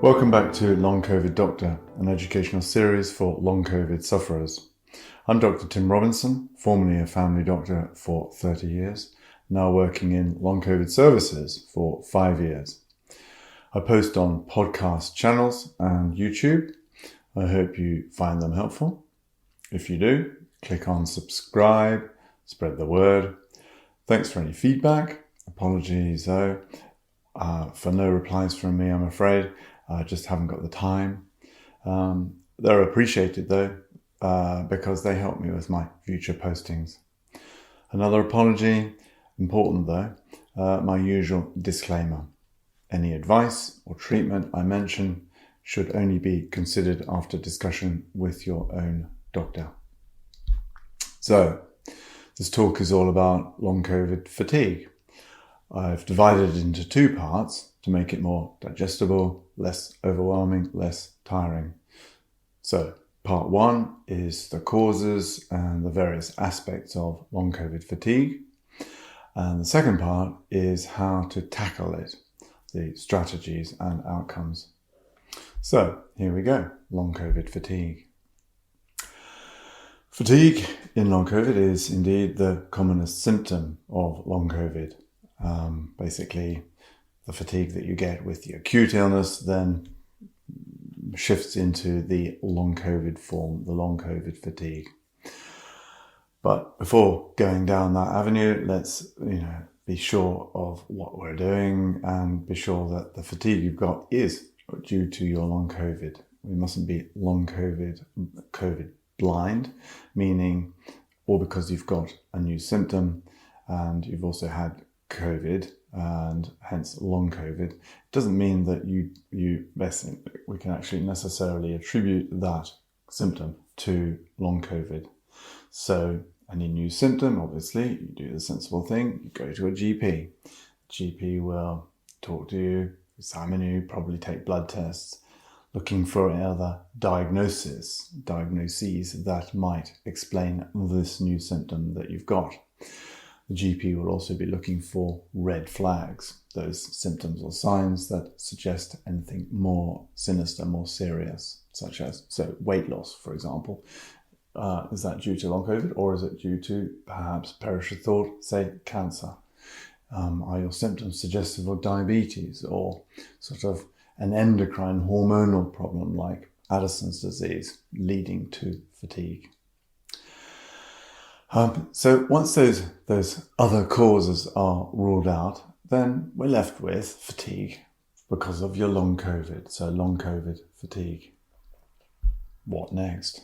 Welcome back to Long COVID Doctor, an educational series for long COVID sufferers. I'm Dr. Tim Robinson, formerly a family doctor for 30 years, now working in Long COVID Services for 5 years. I post on podcast channels and YouTube. I hope you find them helpful. If you do, click on subscribe, spread the word. Thanks for any feedback. Apologies though, for no replies from me, I'm afraid. I just haven't got the time. They're appreciated though, because they help me with my future postings. Another apology, important though, my usual disclaimer. Any advice or treatment I mention should only be considered after discussion with your own doctor. So, this talk is all about long COVID fatigue. I've divided it into two parts to make it more digestible, less overwhelming, less tiring. So, part one is the causes and the various aspects of long COVID fatigue. And the second part is how to tackle it, the strategies and outcomes. So, here we go, long COVID fatigue. Fatigue in long COVID is indeed the commonest symptom of long COVID. Basically, the fatigue that you get with the acute illness then shifts into the long COVID form, the long COVID fatigue. But before going down that avenue, let's be sure of what we're doing and be sure that the fatigue you've got is due to your long COVID. We mustn't be long COVID blind, meaning or because you've got a new symptom and you've also had COVID and hence long COVID, it doesn't mean that we can actually necessarily attribute that symptom to long COVID. So any new symptom, obviously, you do the sensible thing, you go to a GP. GP will talk to you, examine you, probably take blood tests, looking for other diagnoses that might explain this new symptom that you've got. The GP will also be looking for red flags, those symptoms or signs that suggest anything more sinister, more serious, such as weight loss, for example. Is that due to long COVID or is it due to perhaps perished thought, say cancer? Are your symptoms suggestive of diabetes or sort of an endocrine hormonal problem like Addison's disease leading to fatigue? So once those other causes are ruled out, then we're left with fatigue because of your long COVID. So long COVID fatigue. What next?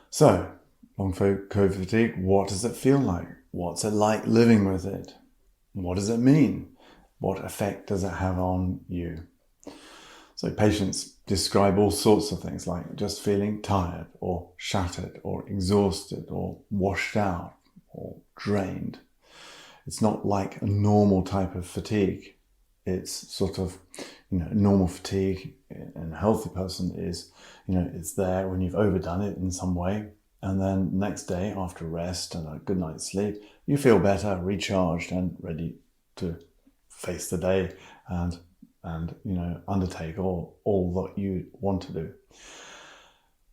So long COVID fatigue, what does it feel like? What's it like living with it? What does it mean? What effect does it have on you? So patients describe all sorts of things like just feeling tired or shattered or exhausted or washed out or drained. It's not like a normal type of fatigue. It's sort of, normal fatigue in a healthy person is, it's there when you've overdone it in some way. And then next day after rest and a good night's sleep, you feel better, recharged and ready to face the day and undertake all that you want to do.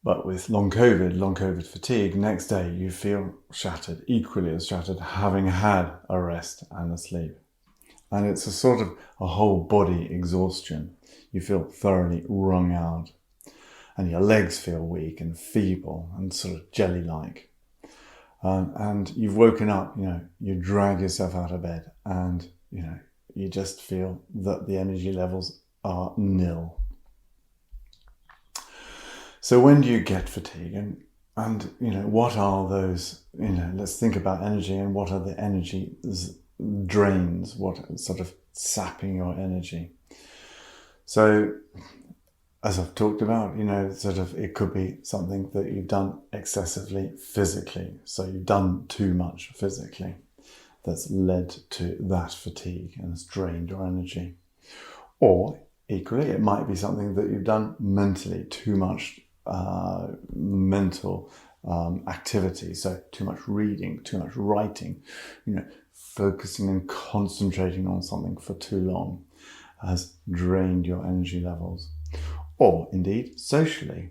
But with long COVID fatigue, next day you feel shattered, equally as shattered, having had a rest and a sleep. And it's a sort of a whole body exhaustion. You feel thoroughly wrung out. And your legs feel weak and feeble and sort of jelly-like. And you've woken up, you drag yourself out of bed and, you just feel that the energy levels are nil. So when do you get fatigue? And what are those, let's think about energy and what are the energy drains, what is sort of sapping your energy. So as I've talked about, it could be something that you've done excessively physically. So you've done too much physically. That's led to that fatigue and has drained your energy. Or equally, it might be something that you've done mentally, too much mental activity. So too much reading, too much writing, focusing and concentrating on something for too long. has drained your energy levels. Or indeed, socially,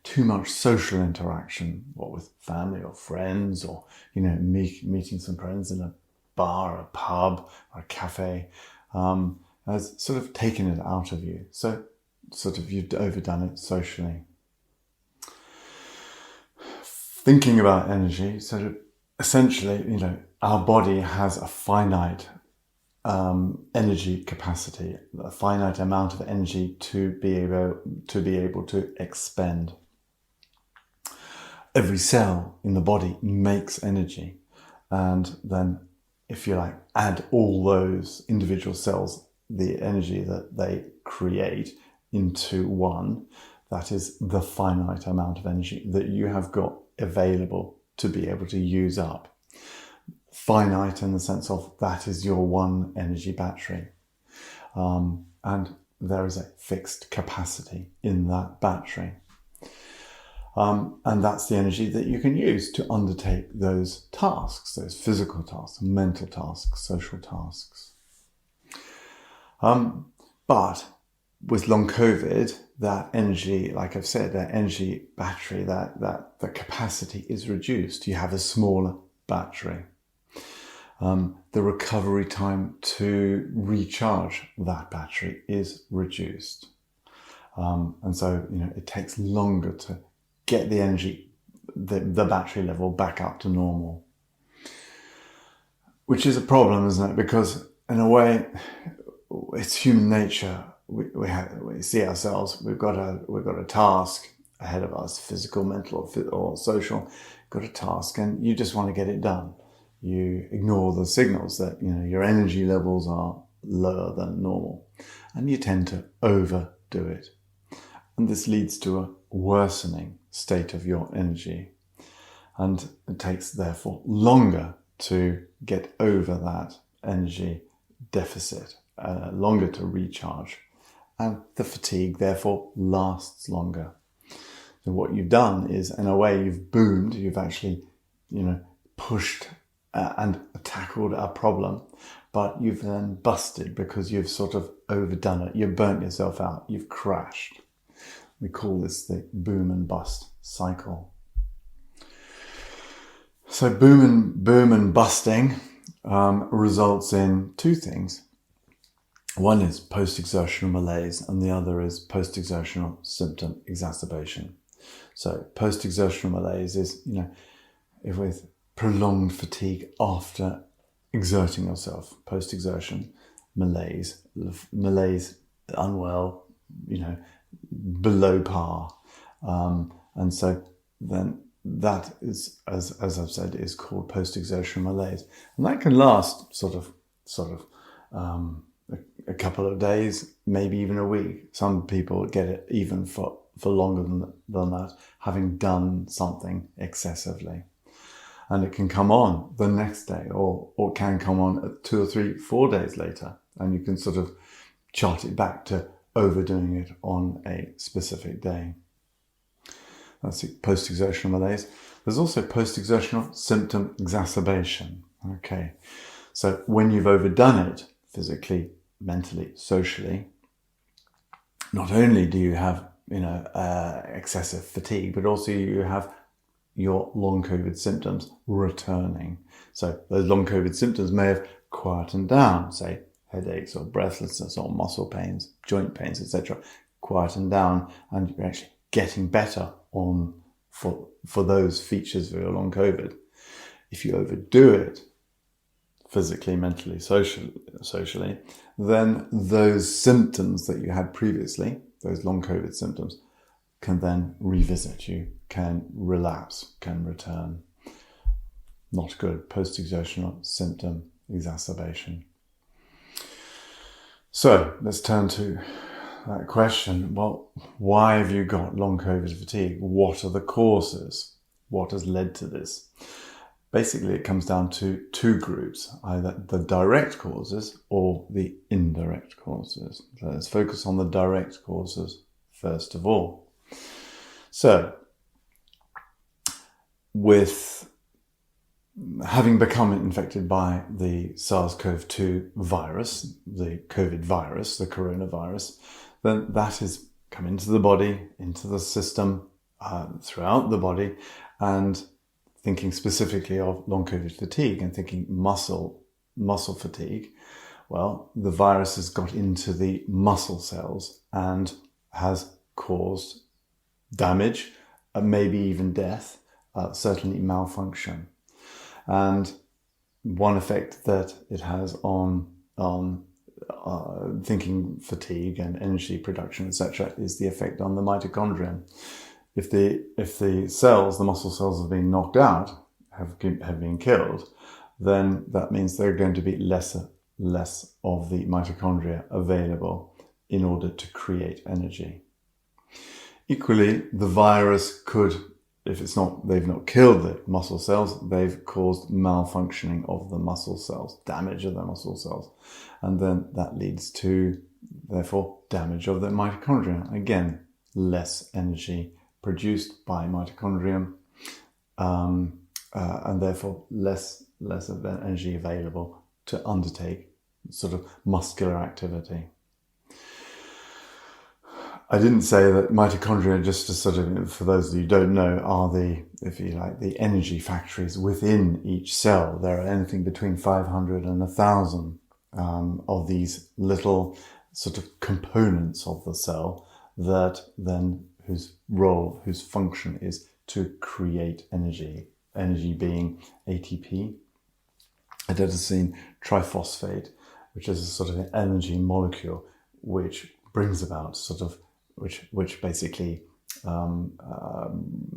too much social interaction, what with family or friends, or, meeting some friends in a bar, a pub, or a cafe, has sort of taken it out of you. So sort of you've overdone it socially. Thinking about energy, sort of essentially, our body has a finite energy capacity, a finite amount of energy to be able to expend. Every cell in the body makes energy, and then, if you like, add all those individual cells, the energy that they create, into one. That is the finite amount of energy that you have got available to be able to use up. Finite in the sense of that is your one energy battery. And there is a fixed capacity in that battery. And that's the energy that you can use to undertake those tasks, those physical tasks, mental tasks, social tasks. But with long COVID, that energy, like I've said, that energy battery, that the capacity is reduced. You have a smaller battery. The recovery time to recharge that battery is reduced. And so, it takes longer to get the energy, the battery level back up to normal. Which is a problem, isn't it? Because in a way, it's human nature. We see ourselves, we've got a task ahead of us, physical, mental, or social. You've got a task and you just want to get it done. You ignore the signals that, your energy levels are lower than normal, and you tend to overdo it. And this leads to a worsening state of your energy. And it takes, therefore, longer to get over that energy deficit, longer to recharge. And the fatigue, therefore, lasts longer. So what you've done is, in a way, you've boomed, you've actually, pushed and tackled a problem, but you've then busted because you've sort of overdone it. You've burnt yourself out. You've crashed. We call this the boom and bust cycle. So boom and busting results in two things. One is post-exertional malaise, and the other is post-exertional symptom exacerbation. So post-exertional malaise is, if with prolonged fatigue after exerting yourself, post-exertion malaise, unwell, below par. And so then that is, as I've said, is called post-exertional malaise. And that can last sort of a couple of days, maybe even a week. Some people get it even for longer than that, having done something excessively. And it can come on the next day, or can come on 2 or 3, 4 days later. And you can sort of chart it back to overdoing it on a specific day. That's post-exertional malaise. There's also post-exertional symptom exacerbation. Okay, so when you've overdone it, physically, mentally, socially, not only do you have, excessive fatigue, but also you have your long COVID symptoms returning. So those long COVID symptoms may have quietened down, say headaches or breathlessness or muscle pains, joint pains, etc., quietened down, and you're actually getting better for those features of your long COVID. If you overdo it, physically, mentally, socially, then those symptoms that you had previously, those long COVID symptoms, can then revisit you, can relapse, can return. Not good. Post-exertional symptom exacerbation. So let's turn to that question. Well, why have you got long COVID fatigue? What are the causes? What has led to this? Basically, it comes down to two groups, either the direct causes or the indirect causes. So let's focus on the direct causes first of all. So, with having become infected by the SARS-CoV-2 virus, the COVID virus, the coronavirus, then that has come into the body, into the system, throughout the body, and thinking specifically of long COVID fatigue and thinking muscle fatigue, well, the virus has got into the muscle cells and has caused damage, maybe even death, certainly malfunction. And one effect that it has on thinking fatigue and energy production, etc., is the effect on the mitochondria. If the cells, the muscle cells, have been knocked out, have been killed, then that means there are going to be less of the mitochondria available in order to create energy. Equally, the virus could, if they've not killed the muscle cells, they've caused malfunctioning of the muscle cells, damage of the muscle cells. And then that leads to, therefore, damage of the mitochondria. Again, less energy produced by mitochondria, and therefore less of the energy available to undertake sort of muscular activity. I didn't say that mitochondria, just to sort of, for those of you who don't know, are the, if you like, the energy factories within each cell. There are anything between 500 and 1,000 of these little sort of components of the cell that then whose function is to create energy. Energy being ATP, adenosine triphosphate, which is a sort of an energy molecule which brings about sort of, which basically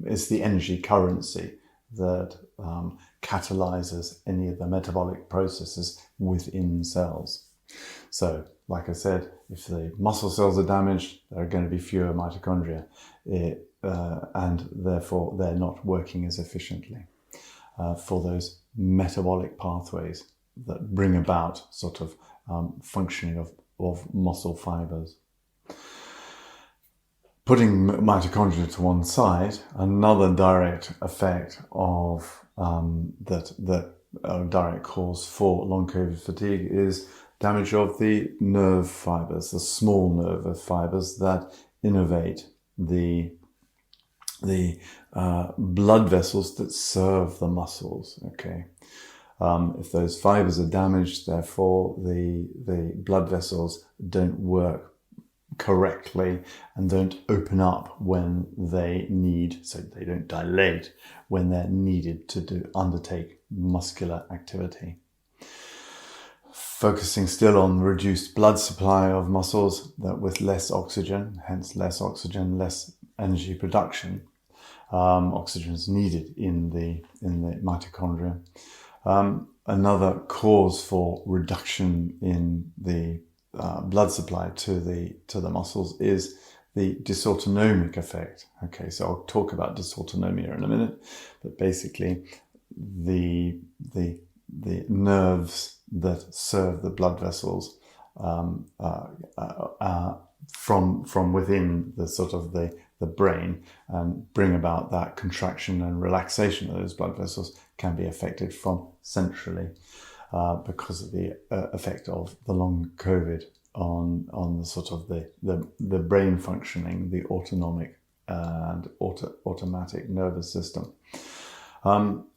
is the energy currency that catalyzes any of the metabolic processes within cells. So, like I said, if the muscle cells are damaged, there are going to be fewer mitochondria, and therefore they're not working as efficiently for those metabolic pathways that bring about sort of functioning of muscle fibers. Putting mitochondria to one side, another direct effect of direct cause for long COVID fatigue is damage of the nerve fibers, the small nerve fibers that innervate the blood vessels that serve the muscles. Okay, if those fibers are damaged, therefore the blood vessels don't work correctly and don't open up when they need, so they don't dilate when they're needed to undertake muscular activity. Focusing still on reduced blood supply of muscles, that with less oxygen, hence less oxygen, less energy production. Oxygen is needed in the mitochondria. Another cause for reduction in the blood supply to the muscles is the dysautonomic effect. Okay, so I'll talk about dysautonomia in a minute, but basically the nerves that serve the blood vessels from within the sort of the brain and bring about that contraction and relaxation of those blood vessels can be affected from centrally because of the effect of the long COVID on the sort of the brain functioning, the autonomic and automatic nervous system.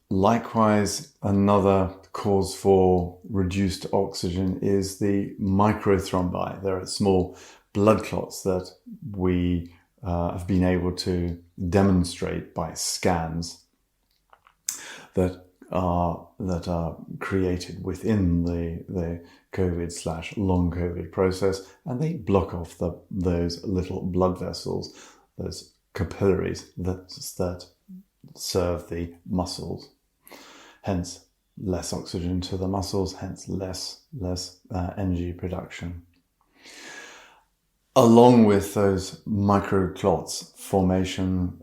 Likewise, another cause for reduced oxygen is the microthrombi. There are small blood clots that we have been able to demonstrate by scans that are created within the COVID/long COVID process, and they block off those little blood vessels, those capillaries that serve the muscles. Hence, less oxygen to the muscles, hence less energy production. Along with those microclots formation,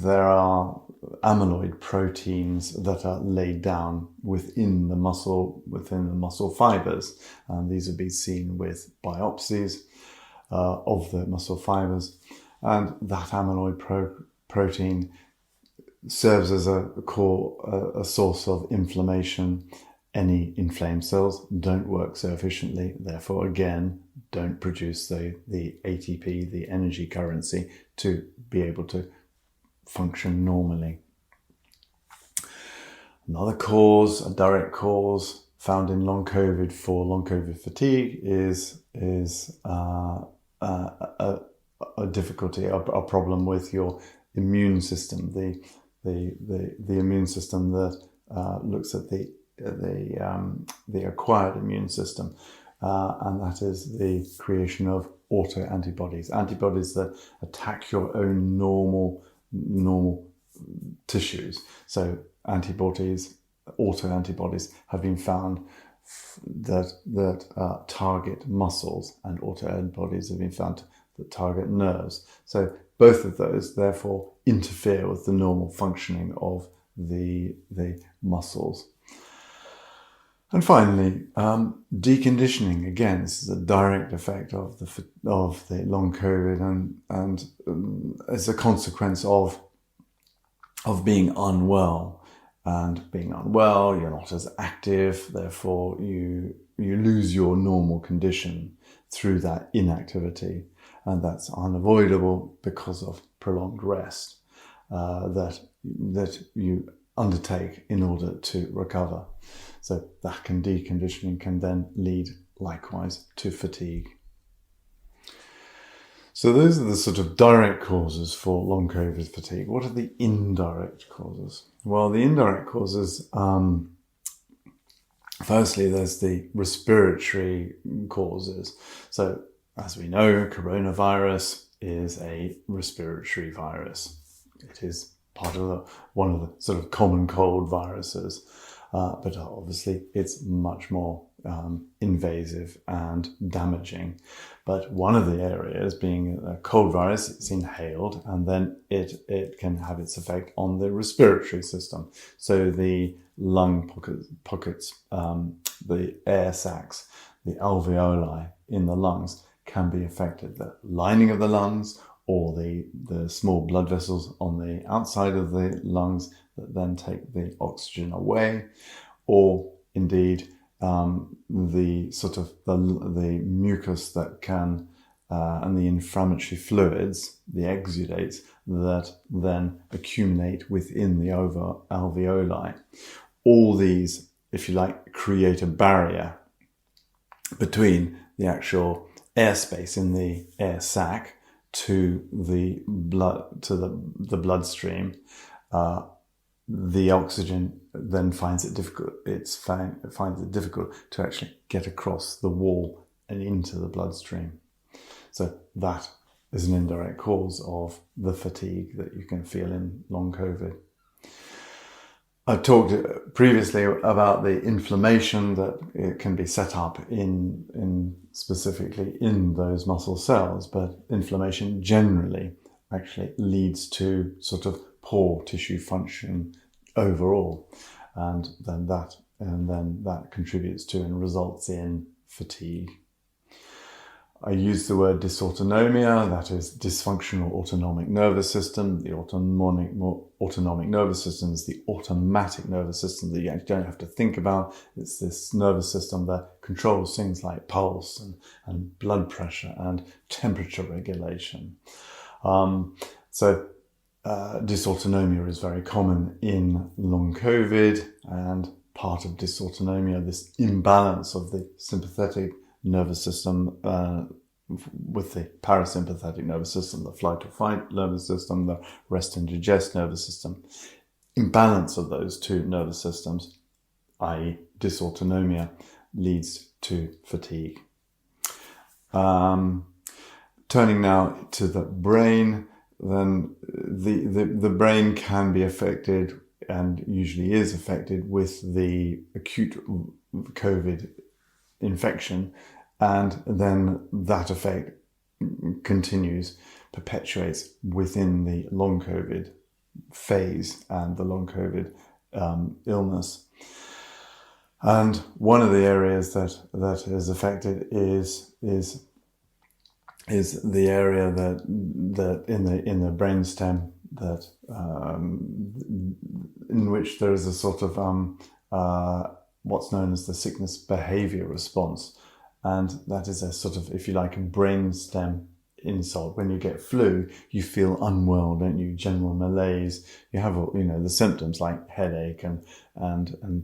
there are amyloid proteins that are laid down within the muscle fibers, and these will be seen with biopsies of the muscle fibers. And that amyloid protein serves as a source of inflammation. Any inflamed cells don't work so efficiently, therefore again don't produce the ATP, the energy currency, to be able to function normally. Another cause, a direct cause found in long COVID for long COVID fatigue is a difficulty, a problem with your immune system, the immune system that looks at the acquired immune system, and that is the creation of autoantibodies, antibodies that attack your own normal tissues. So autoantibodies have been found that target muscles, and autoantibodies have been found that target nerves. So both of those therefore interfere with the normal functioning of the muscles. And finally, deconditioning. Again, this is a direct effect of the long COVID, and as a consequence of being unwell. And being unwell, you're not as active, therefore you lose your normal condition through that inactivity, and that's unavoidable because of prolonged rest that you undertake in order to recover. So that deconditioning can then lead likewise to fatigue. So those are the sort of direct causes for long COVID fatigue. What are the indirect causes? Well, the indirect causes, firstly, there's the respiratory causes. So as we know, coronavirus is a respiratory virus. It is part of one of the sort of common cold viruses, but obviously it's much more invasive and damaging. But one of the areas, being a cold virus, it's inhaled, and then it can have its effect on the respiratory system. So the lung pockets, the air sacs, the alveoli in the lungs can be affected. The lining of the lungs, or the small blood vessels on the outside of the lungs that then take the oxygen away, or indeed the sort of the mucus that can and the inflammatory fluids, the exudates, that then accumulate within the alveoli. All these, if you like, create a barrier between the actual airspace in the air sac to the blood, to the bloodstream. The oxygen then finds it difficult. It finds it difficult to actually get across the wall and into the bloodstream. So that is an indirect cause of the fatigue that you can feel in long COVID. I talked previously about the inflammation that it can be set up in specifically in those muscle cells, but inflammation generally actually leads to sort of poor tissue function overall, and then that contributes to and results in fatigue. I use the word dysautonomia, that is dysfunctional autonomic nervous system. The autonomic nervous system is the automatic nervous system that you actually don't have to think about. It's this nervous system that controls things like pulse and blood pressure and temperature regulation. Dysautonomia is very common in long COVID, and part of dysautonomia, this imbalance of the sympathetic nervous system with the parasympathetic nervous system, the flight or fight nervous system, the rest and digest nervous system. Imbalance of those two nervous systems, i.e. dysautonomia, leads to fatigue. Turning now to the brain, then the brain can be affected, and usually is affected, with the acute COVID infection, and then that effect continues, perpetuates within the long COVID phase and the long COVID illness. And one of the areas that is affected is the area that in the brainstem in which there is a sort of what's known as the sickness behavior response, and that is a sort of, if you like, a brainstem insult. When you get flu, you feel unwell, don't you? General malaise. You have, the symptoms like headache and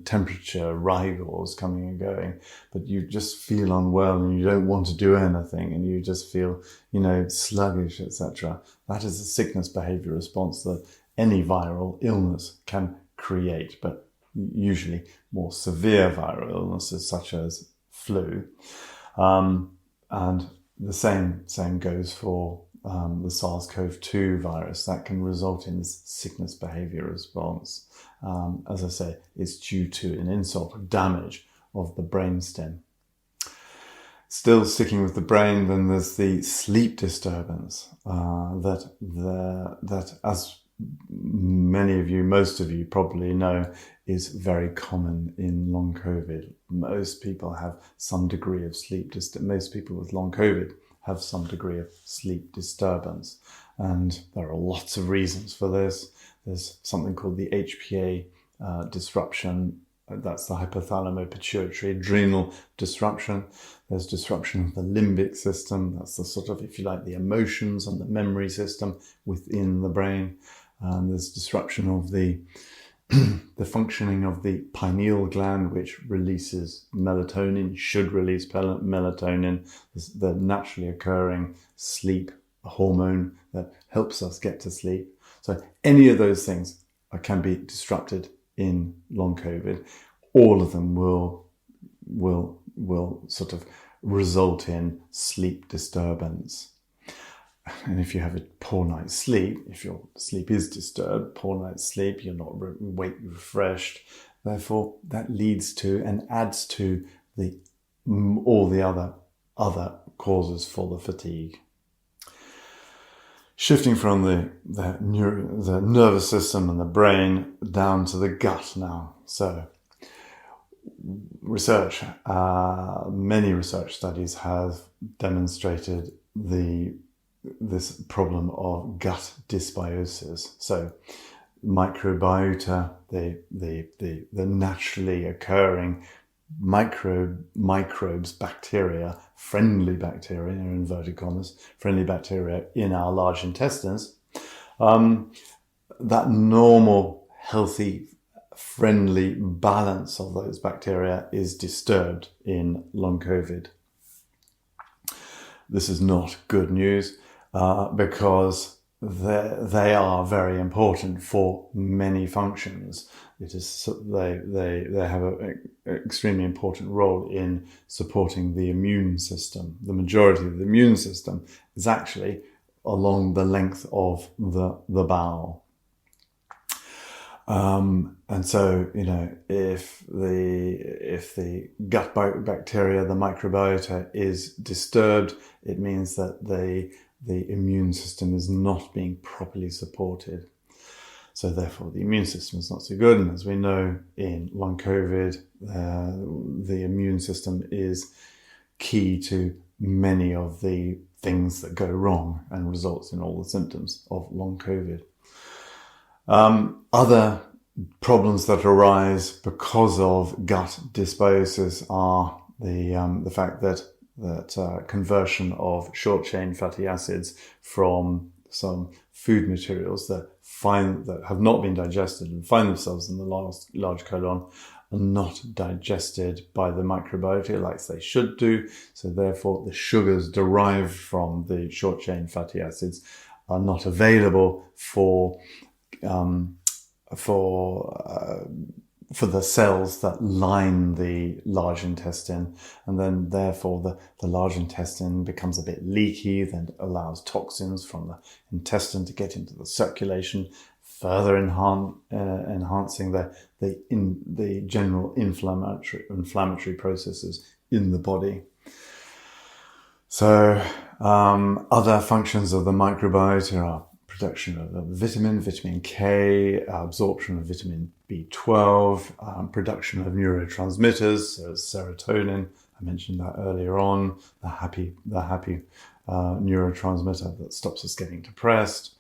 temperature, rigors coming and going, but you just feel unwell and you don't want to do anything, and you just feel, sluggish, etc. That is a sickness behavior response that any viral illness can create, but usually more severe viral illnesses such as flu. And the same goes for the SARS-CoV-2 virus. That can result in this sickness behavior response. As I say, it's due to an insult or damage of the brainstem. Still sticking with the brain, then there's the sleep disturbance that, as many of you, most of you probably know, is very common in long COVID. Most people have some degree of sleep disturbance. Most people with long COVID have some degree of sleep disturbance. And there are lots of reasons for this. There's something called the HPA disruption. That's the hypothalamo-pituitary adrenal disruption. There's disruption of the limbic system. That's the sort of, if you like, the emotions and the memory system within the brain. There's disruption of the functioning of the pineal gland, which releases melatonin, should release melatonin, the naturally occurring sleep hormone that helps us get to sleep. So any of those things can be disrupted in long COVID. All of them will sort of result in sleep disturbance. And if you have a poor night's sleep, if your sleep is disturbed, poor night's sleep, you're not refreshed. Therefore, that leads to and adds to all the other causes for the fatigue. Shifting from the nervous system and the brain down to the gut now. So, many research studies have demonstrated this problem of gut dysbiosis. So microbiota, the naturally occurring microbes, bacteria, friendly bacteria, in inverted commas, friendly bacteria in our large intestines, that normal, healthy, friendly balance of those bacteria is disturbed in long COVID. This is not good news. Because they are very important for many functions. They have an extremely important role in supporting the immune system. The majority of the immune system is actually along the length of the bowel. And so, if the gut bacteria, the microbiota, is disturbed, it means that the immune system is not being properly supported. So therefore, the immune system is not so good. And as we know, in long COVID, the immune system is key to many of the things that go wrong and results in all the symptoms of long COVID. Other problems that arise because of gut dysbiosis are the fact that conversion of short-chain fatty acids from some food materials that have not been digested and find themselves in the large colon are not digested by the microbiota like they should do. So therefore, the sugars derived from the short-chain fatty acids are not available for the cells that line the large intestine, and then therefore the large intestine becomes a bit leaky, then allows toxins from the intestine to get into the circulation, further enhancing the general inflammatory processes in the body. So other functions of the microbiota are production of vitamin K, absorption of vitamin B12, production of neurotransmitters, so serotonin. I mentioned that earlier on, the happy neurotransmitter that stops us getting depressed.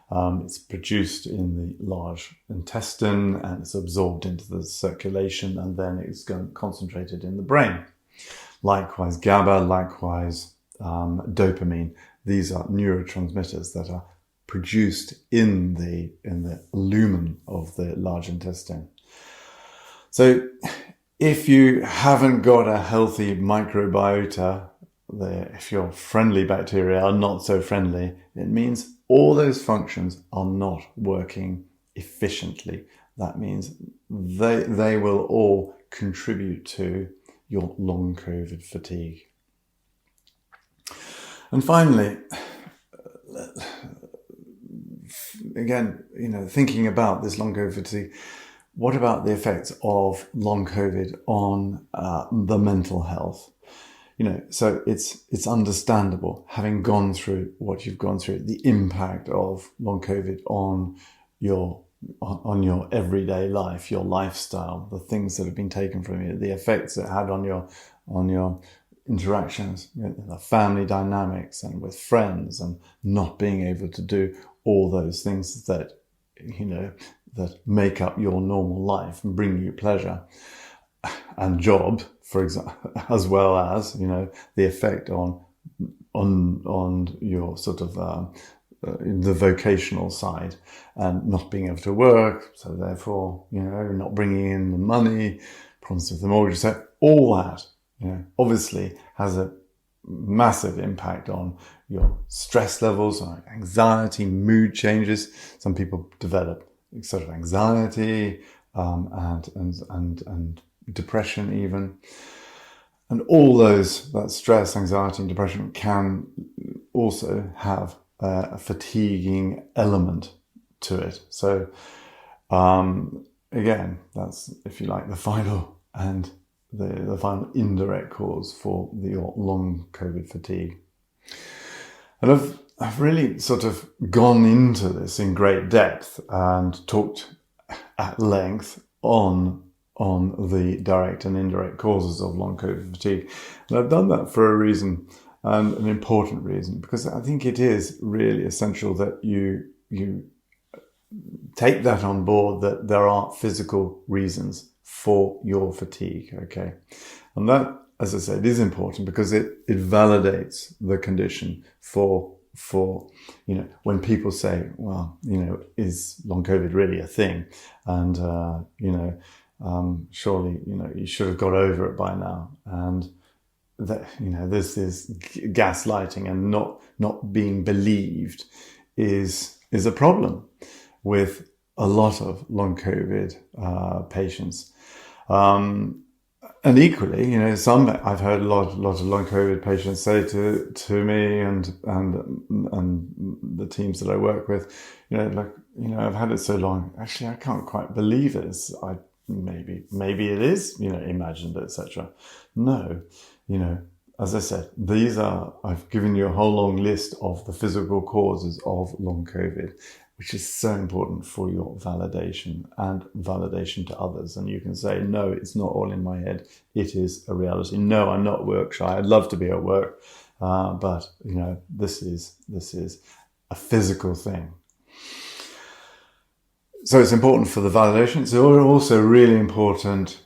It's produced in the large intestine and it's absorbed into the circulation, and then it's concentrated in the brain. Likewise, GABA, likewise, dopamine. These are neurotransmitters that are produced in the lumen of the large intestine. So if you haven't got a healthy microbiota, if your friendly bacteria are not so friendly, it means all those functions are not working efficiently. That means they will all contribute to your long COVID fatigue. And finally, again, thinking about this long COVID fatigue, what about the effects of long COVID on the mental health? So it's understandable, having gone through what you've gone through, the impact of long COVID on your everyday life, your lifestyle, the things that have been taken from you, the effects it had on your interactions, the family dynamics and with friends, and not being able to do all those things that that make up your normal life and bring you pleasure and job, for example, as well as the effect on your sort of the vocational side, and not being able to work, so therefore not bringing in the money, problems with the mortgage, so all that obviously has a massive impact on your stress levels, on anxiety, mood changes. Some people develop sort of anxiety and depression even. And all that stress, anxiety and depression can also have a fatiguing element to it. So again, that's, if you like, the final and the final indirect cause for your long COVID fatigue. And I've really sort of gone into this in great depth and talked at length on the direct and indirect causes of long COVID fatigue. And I've done that for a reason, and an important reason, because I think it is really essential that you take that on board, that there are physical reasons for your fatigue, okay? And that, as I said, is important because it validates the condition for when people say, well, is long COVID really a thing? And, surely, you should have got over it by now. And that, there's this gaslighting and not being believed is a problem with a lot of long COVID patients. And equally, I've heard a lot of long COVID patients say to me and the teams that I work with, I've had it so long. Actually, I can't quite believe it. Maybe it is, imagined, etc. No, as I said, I've given you a whole long list of the physical causes of long COVID, which is so important for your validation and validation to others. And you can say, no, it's not all in my head. It is a reality. No, I'm not work shy. I'd love to be at work. But this is a physical thing. So it's important for the validation. It's also really important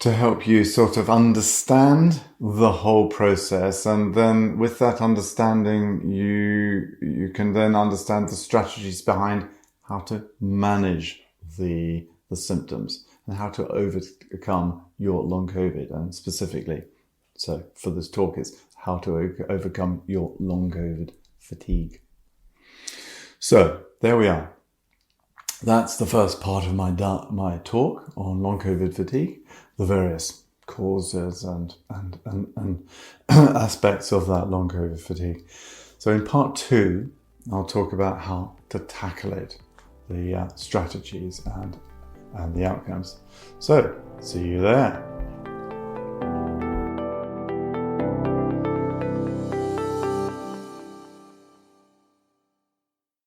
to help you sort of understand the whole process. And then with that understanding, you can then understand the strategies behind how to manage the symptoms and how to overcome your long COVID. And specifically, so for this talk, it's how to overcome your long COVID fatigue. So there we are. That's the first part of my talk on long COVID fatigue, the various causes and aspects of that long COVID fatigue. So in part 2, I'll talk about how to tackle it, the strategies and the outcomes. So see you there.